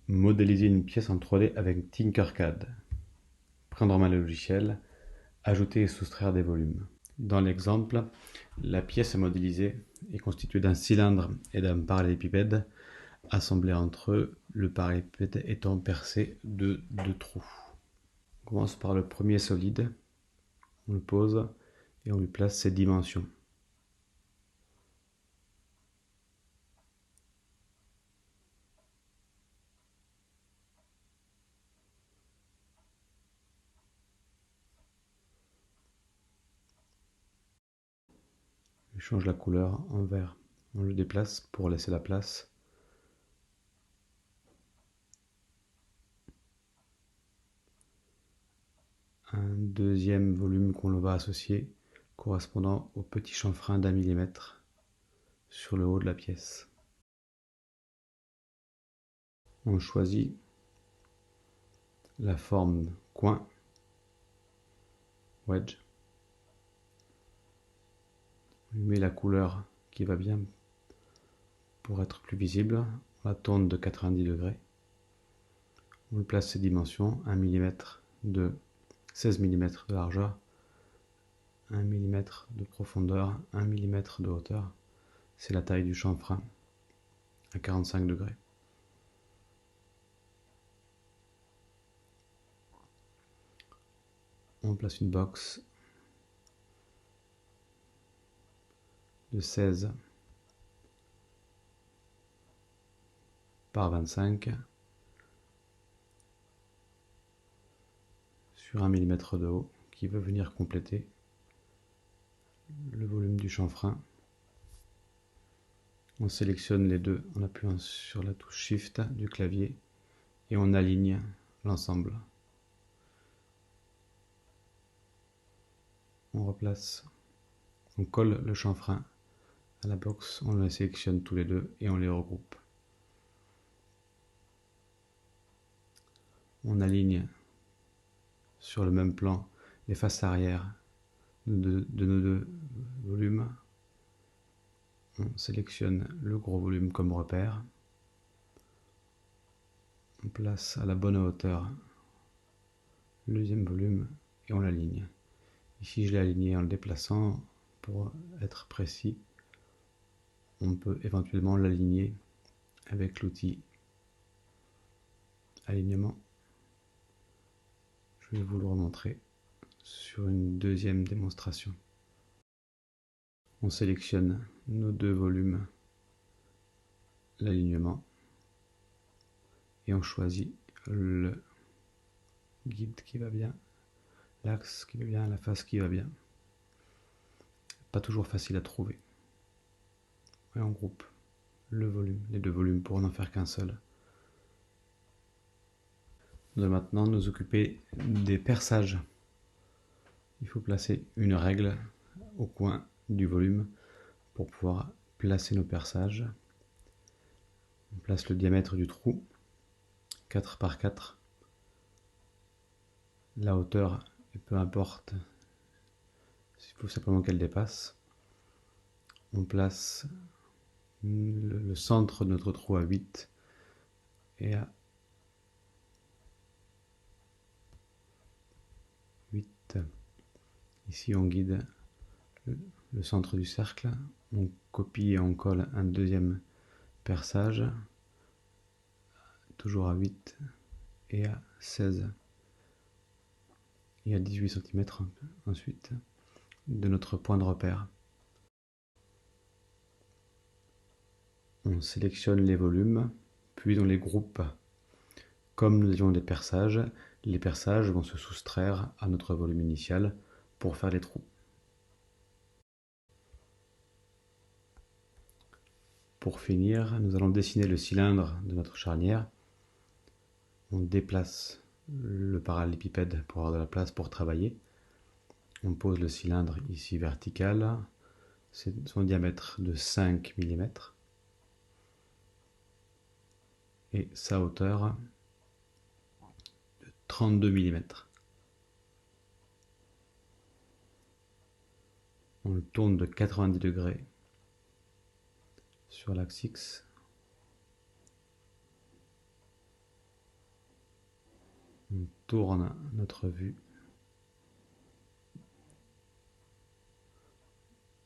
Modéliser une pièce en 3D avec Tinkercad. Prendre en main le logiciel, ajouter et soustraire des volumes. Dans l'exemple, la pièce modélisée est constituée d'un cylindre et d'un parallélépipède assemblés entre eux, le parallélépipède étant percé de deux trous. On commence par le premier solide, on le pose et on lui place ses dimensions. Je change la couleur en vert. On le déplace pour laisser la place. Un deuxième volume qu'on va associer correspondant au petit chanfrein d'1 millimètre sur le haut de la pièce. On choisit la forme coin, wedge. On lui met la couleur qui va bien pour être plus visible. On la tourne de 90 degrés. On lui place ses dimensions, 1 mm de 16 mm de largeur, 1 mm de profondeur, 1 mm de hauteur. C'est la taille du chanfrein à 45 degrés. On place une box de 16 par 25 sur 1 mm de haut qui veut venir compléter le volume du chanfrein. On sélectionne les deux en appuyant sur la touche Shift du clavier et on aligne l'ensemble. On replace, on colle le chanfrein à la box, on les sélectionne tous les deux et on les regroupe. On aligne sur le même plan les faces arrière de nos deux volumes. On sélectionne le gros volume comme repère. On place à la bonne hauteur le deuxième volume et on l'aligne. Ici je l'ai aligné en le déplaçant pour être précis. On peut éventuellement l'aligner avec l'outil alignement. Je vais vous le remontrer sur une deuxième démonstration. On sélectionne nos deux volumes, l'alignement, et on choisit le guide qui va bien, l'axe qui va bien, la face qui va bien. Pas toujours facile à trouver. Et on groupe le volume, les deux volumes pour n'en faire qu'un seul. Nous allons maintenant nous occuper des perçages. Il faut placer une règle au coin du volume pour pouvoir placer nos perçages. On place le diamètre du trou, 4 par 4. La hauteur, et peu importe, il faut simplement qu'elle dépasse. On place le centre de notre trou à 8 et à 8. Ici on guide le centre du cercle. On copie et on colle un deuxième perçage, toujours à 8 et à 16 et à 18 cm ensuite de notre point de repère. On sélectionne les volumes, puis on les groupe. Comme nous avions des perçages, les perçages vont se soustraire à notre volume initial pour faire les trous. Pour finir, nous allons dessiner le cylindre de notre charnière. On déplace le parallélépipède pour avoir de la place pour travailler. On pose le cylindre ici vertical, c'est son diamètre de 5 mm et sa hauteur de 32 mm. On le tourne de 90 degrés sur l'axe X. tourne notre vue.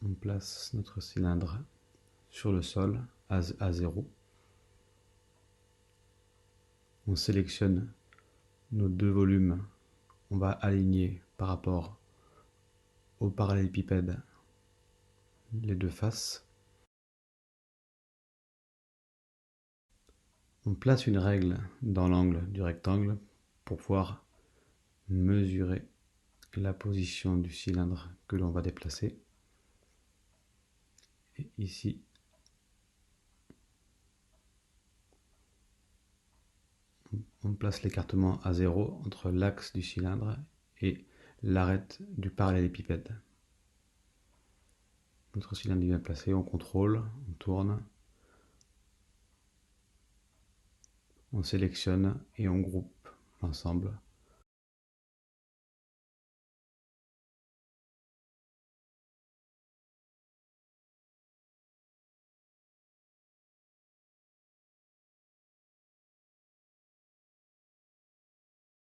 On place notre cylindre sur le sol à 0. On sélectionne nos deux volumes. On va aligner par rapport au parallélépipède les deux faces. On place une règle dans l'angle du rectangle pour pouvoir mesurer la position du cylindre que l'on va déplacer. Et ici, on place l'écartement à 0 entre l'axe du cylindre et l'arête du parallélépipède. Notre cylindre est bien placé, on contrôle, on tourne, on sélectionne et on groupe l'ensemble